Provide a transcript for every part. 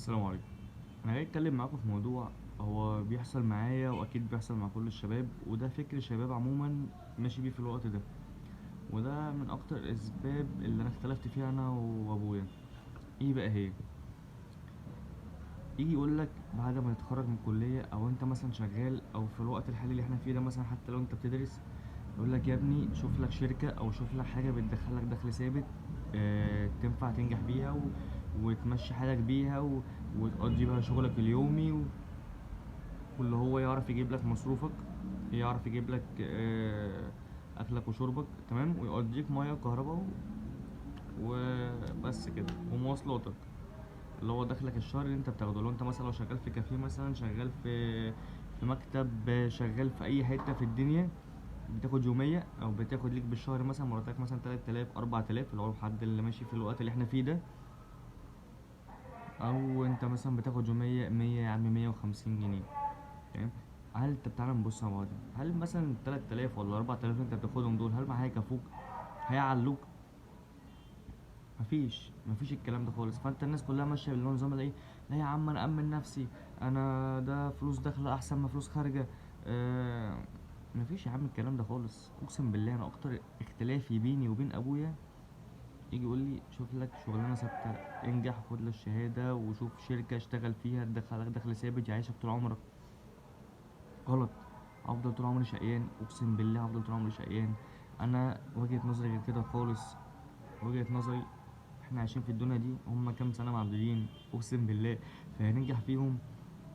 السلام عليكم. انا جاي اتكلم معاكم في موضوع هو بيحصل معايا واكيد بيحصل مع كل الشباب، وده فكر الشباب عموما ماشي بيه في الوقت ده. وده من اكتر الاسباب اللي انا اختلفت فيها انا وابويا. ايه بقى هي؟ يجي يقول لك بعد ما تتخرج من الكليه او انت مثلا شغال او في الوقت الحالي اللي احنا فيه ده، مثلا حتى لو انت بتدرس، يقول لك يا ابني شوف لك شركه او شوف لك حاجه بتدخل لك دخل ثابت، تنفع تنجح بيها وتمشي حالك بيها وتقضي بيها شغلك اليومي، واللي هو يعرف يجيب لك مصروفك، يعرف يجيب لك اكلك وشربك تمام، ويقضيك ميه وكهرباء وبس كده ومواصلاتك، اللي هو دخلك الشهر اللي انت بتاخده. لو انت مثلا لو شغال في كافيه، مثلا شغال في مكتب، شغال في اي حته في الدنيا، بتاخد يوميه او بتاخد ليك بالشهر مثلا مرتبك مثلا 3000 4000، اللي هو الحد اللي ماشي في الوقت اللي احنا فيه ده. او انت مثلا بتاخد يوميه 100 يا عم، 150 جنيه. فاهم؟ هل انت بتعالى نبص مع بعض، هل مثلا 3000 ولا 4000 اللي انت بتاخدهم دول هل ما هيكفوك؟ هيعلوك؟ مفيش الكلام ده خالص. فانت الناس كلها ماشيه بالنظام ده، ايه؟ لا يا عم انا امن نفسي، انا ده فلوس داخله احسن ما فلوس خارجه. آه مفيش يا عم الكلام ده خالص. اقسم بالله انا اكتر اختلافي بيني وبين ابويا، يجي يقول لي شوف لك شغلانه ثابته، انجح وخد لك الشهاده وشوف شركه اشتغل فيها تدخلك دخل ثابت يعيشك طول عمرك. غلط. افضل طول عمري شقيان، اقسم بالله افضل طول عمري شقيان. انا وجهة نظري غير كده خالص. وجهة نظري، احنا عايشين في الدنيا دي هم كام سنة معدودين، اقسم بالله. فهننجح فيهم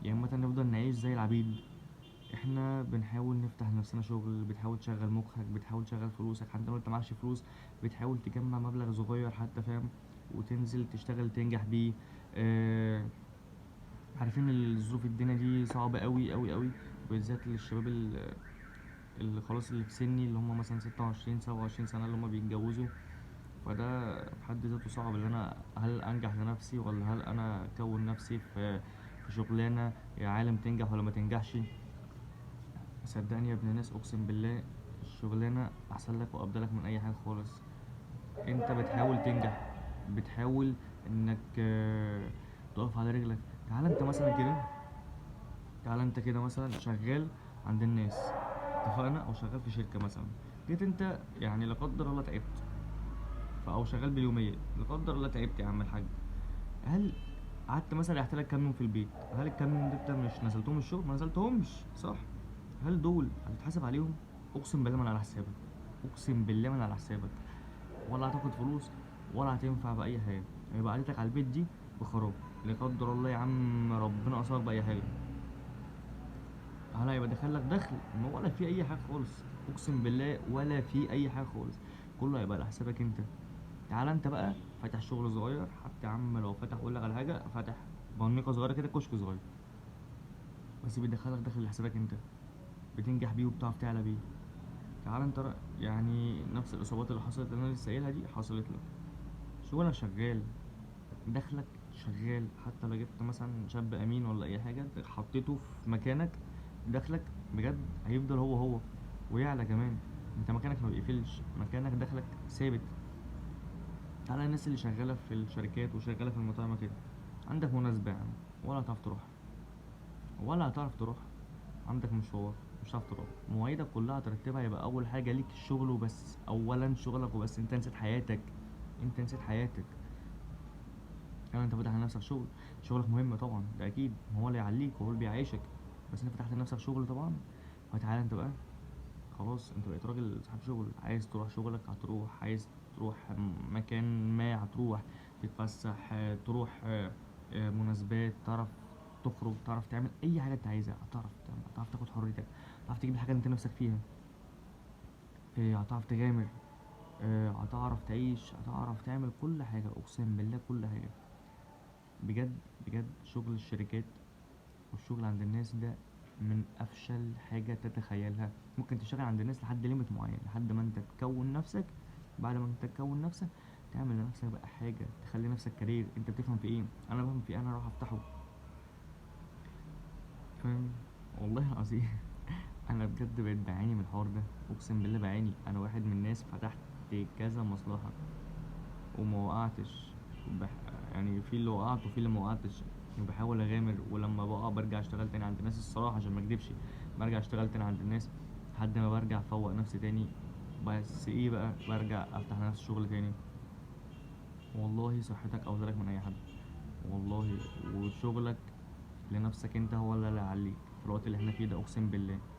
يا اما نفضل نعيش زي العبيد. احنا بنحاول نفتح لنفسنا شغل، بتحاول تشغل مخك، بتحاول تشغل فلوسك، حتى لو انت معكش فلوس بتحاول تجمع مبلغ صغير حتى، فاهم؟ وتنزل تشتغل تنجح بيه. اه عارفين الظروف الدنيا دي صعبة قوي قوي قوي، بالذات للشباب اللي خلاص اللي في سني، اللي هم مثلا 26 27 سنة اللي هم بيتجوزوا. فده في حد ذاته صعب، اللي انا هل انجح لنفسي ولا هل انا اكون نفسي في شغلانة يا عالم تنجح ولا ما تنجحش. صدقني يا ابن الناس، اقسم بالله الشغلانة احسن لك وافضلك من اي حاجة خالص. انت بتحاول تنجح، بتحاول انك تقف على رجلك. تعال انت مثلا كده، تعال انت كده مثلا شغال عند الناس، اتفقنا؟ او شغال في شركه مثلا، جيت انت يعني لا قدر الله تعبت، او شغال باليوميه، لا قدر الله تعبت يا عم الحاج، هل قعدت مثلا ريحت لك كام يوم في البيت، هل الكام يوم دول انت مش نزلتهم الشغل؟ ما نزلتهمش، صح؟ هل دول هتتحاسب عليهم؟ اقسم بالله من على حسابك، اقسم بالله من على حسابك. ولا هتاخد فلوس ولا هتنفع باي حاجه. هيبقى قعدتك على البيت دي بخراب. لا قدر الله يا عم ربنا اصابك باي حاجه، هل هيبقى داخل لك دخل؟ ما ولا في اي حاجه خالص. اقسم بالله ولا في اي حاجه خالص. كله هيبقى على حسابك انت. تعال انت بقى فاتح شغل صغير، حتى يا عم لو فاتح اقول لك على حاجه، فاتح بنيقه صغيره كده، كشك صغير، بس بيدخلك دخل لحسابك انت، بتنجح بيه وبتعرف تعلى بيه. تعال انت يعني نفس الاصابات اللي حصلت اللي انا لسه قايلها دي حصلت لك، شغلك شغال، دخلك شغال، حتى لو جبت مثلا شاب امين ولا اي حاجه حطيته في مكانك، دخلك بجد هيفضل هو هو ويعلى كمان. انت مكانك ما بيقفلش، مكانك دخلك ثابت. تعالى الناس اللي شغاله في الشركات وشغاله في المطاعم كده، عندك مناسبه يا عم ولا هتعرف تروح، ولا هتعرف تروح. عندك مشوار مش هتعرف تروح، مواعيدك كلها ترتبها يبقى اول حاجه ليك الشغل وبس، اولا شغلك وبس. انت نسيت حياتك، انت نسيت حياتك. يعني انت فاتح لنفسك شغل، شغلك مهم طبعا، ده اكيد هو اللي يعليك وهو اللي بيعيشك، بس انت فتحت لنفسك شغل طبعا. فتعالى انت بقى، خلاص انت بقيت راجل صاحب شغل، عايز تروح شغلك هتروح، عايز تروح مكان ما هتروح، تتفسح، تروح مناسبات، تعرف تخرج، تعرف تعمل اي حاجه انت عايزها، هتعرف تعمل، هتعرف تاخد حريتك، هتعرف تجيب الحاجه اللي انت نفسك فيها، هتعرف تغامر، هتعرف تعيش، هتعرف تعمل كل حاجه، اقسم بالله كل حاجه. بجد بجد شغل الشركات والشغل عند الناس ده من افشل حاجة تتخيلها. ممكن تشتغل عند الناس لحد ليميت معين، لحد ما انت تكون نفسك. بعد ما انت تكون نفسك تعمل لنفسك بقى حاجة، تخلي نفسك كارير. انت بتفهم في ايه؟ انا بفهم في ايه، انا اروح افتحه. فاهم؟ والله العظيم انا بجد بقيت بعاني من الحوار ده، اقسم بالله بعاني. انا واحد من الناس فتحت كذا مصلحة وما وقعتش، يعني في اللي وقعت وفي اللي ما وقعتش، وبحاول اغامر، ولما بقع برجع اشتغل تاني عند الناس الصراحه عشان ما اكدبش، برجع اشتغل تاني عند الناس لحد ما برجع افوق نفسي تاني. بس ايه بقى، برجع افتح لنفسي شغل تاني. والله صحتك اوزالك من اي حد، والله. وشغلك لنفسك انت هو اللي هيعليك في الوقت اللي احنا فيه ده، اقسم بالله.